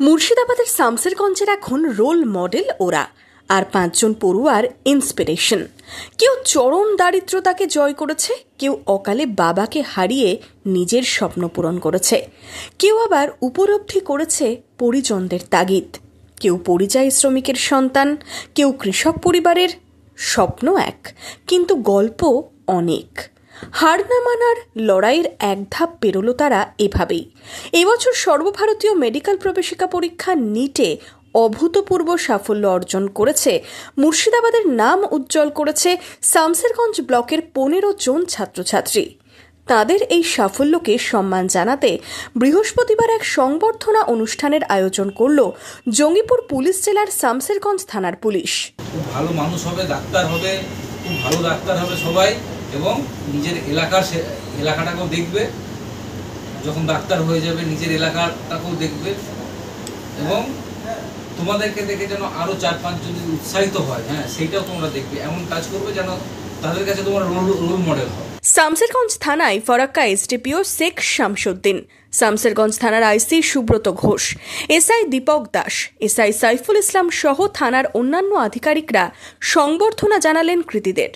মুর্শিদাবাদের শামসেরগঞ্জের এখন role model ওরা, আর 5 জন পড়ুয়ার ইন্সপিরেশন। কেউ চরম দারিদ্রতাকে জয় করেছে, কেউ অকালে বাবাকে হারিয়ে নিজের স্বপ্ন পূরণ করেছে, কেউ আবার উপলব্ধি করেছে পরিজনদের তাগিদ, কেউ পরিযায়ী শ্রমিকের সন্তান, কেউ কৃষক পরিবারের। স্বপ্ন এক, কিন্তু গল্প অনেক। হার না মানার লড়াইয়ের এক ধাপ পেরোলো তারা এভাবেই। এবছর সর্বভারতীয় মেডিকেল প্রবেশিকা পরীক্ষা নিটে অভূতপূর্ব সাফল্য অর্জন করেছে। মুর্শিদাবাদের নাম উজ্জ্বল করেছে শামসেরগঞ্জ ব্লকের 15 জন ছাত্রছাত্রী। তাদের এই সাফল্যকে সম্মান জানাতে বৃহস্পতিবার এক সংবর্ধনা অনুষ্ঠানের আয়োজন করল জঙ্গিপুর পুলিশ জেলার শামসেরগঞ্জ থানার পুলিশ। খুব ভালো মানুষ হবে, ডাক্তার হবে, খুব ভালো ডাক্তার হবে সবাই, এবং নিজের এলাকাটাকেও দেখবে। যখন ডাক্তার হয়ে যাবে নিজের এলাকাটাকেও দেখবে, এবং তোমাদেরকে দেখে যেন আরো 4-5 জন উৎসাহিত হয়, সেইটাও তোমরা দেখবে। এমন কাজ করবে যেন তাদের কাছে তোমরা রোল মডেল হয়। শামসেরগঞ্জ থানায় ফরাক্কা এসডিপিও শেখ শামসুদ্দিন, শামসেরগঞ্জ থানার আইসি সুব্রত ঘোষ, এসআই দীপক দাস, এসআই সাইফুল ইসলাম সহ থানার অন্যান্য আধিকারিকরা সংবর্ধনা জানালেন কৃতীদের।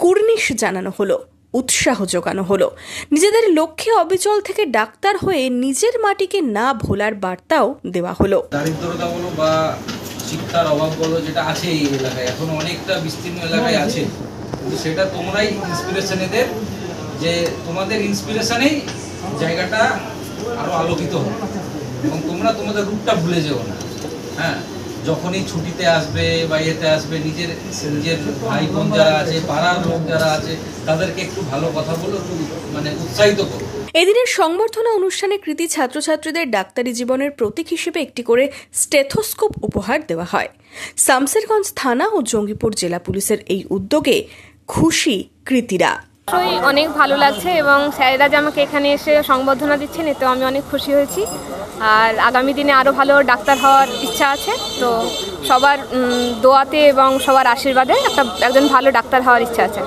কুর্নিশ জানানো হলো, উৎসাহ যোগানো হলো, নিজেদের লক্ষ্যে অবিচল থেকে ডাক্তার হয়ে নিজের মাটিকে না ভোলার বার্তাও দেওয়া হলো। দারিদ্রতা বলো বা শিক্ষার অভাব বলো, যেটা আছে এই এলাকায়, এখন অনেকটা বিস্তীর্ণ এলাকায় আছে, কিন্তু সেটা তোমরাই ইন্সপিরেশন এদের, যে তোমাদের ইন্সপিরেশনেই জায়গাটা আরো আলোকিত হবে, এবং তোমরা তোমাদের রূপটা ভুলে যেও না। যখনই ছুটিতে আসবে বা ইয়েতে আসবে, নিজের ভাই বোন যারা আছে, পাড়ার লোক যারা আছে, তাদেরকে একটু ভালো কথা বলো, একটু উৎসাহিত করো। এদিনের সংবর্ধনা অনুষ্ঠানে কৃতী ছাত্রছাত্রীদের ডাক্তারি জীবনের প্রতীক হিসেবে একটি করে স্টেথোস্কোপ উপহার দেওয়া হয়। শামসেরগঞ্জ থানা ও জঙ্গিপুর জেলা পুলিশের এই উদ্যোগে খুশি কৃতীরা। অনেক ভালো লাগছে, এবং স্যারেরা যে আমাকে এখানে এসে সংবর্ধনা দিচ্ছেন, এতে আমি অনেক খুশি হয়েছি। আর আগামী দিনে আরও ভালো ডাক্তার হওয়ার ইচ্ছা আছে, তো সবার দোয়াতে এবং সবার আশীর্বাদে একজন ভালো ডাক্তার হওয়ার ইচ্ছা আছে।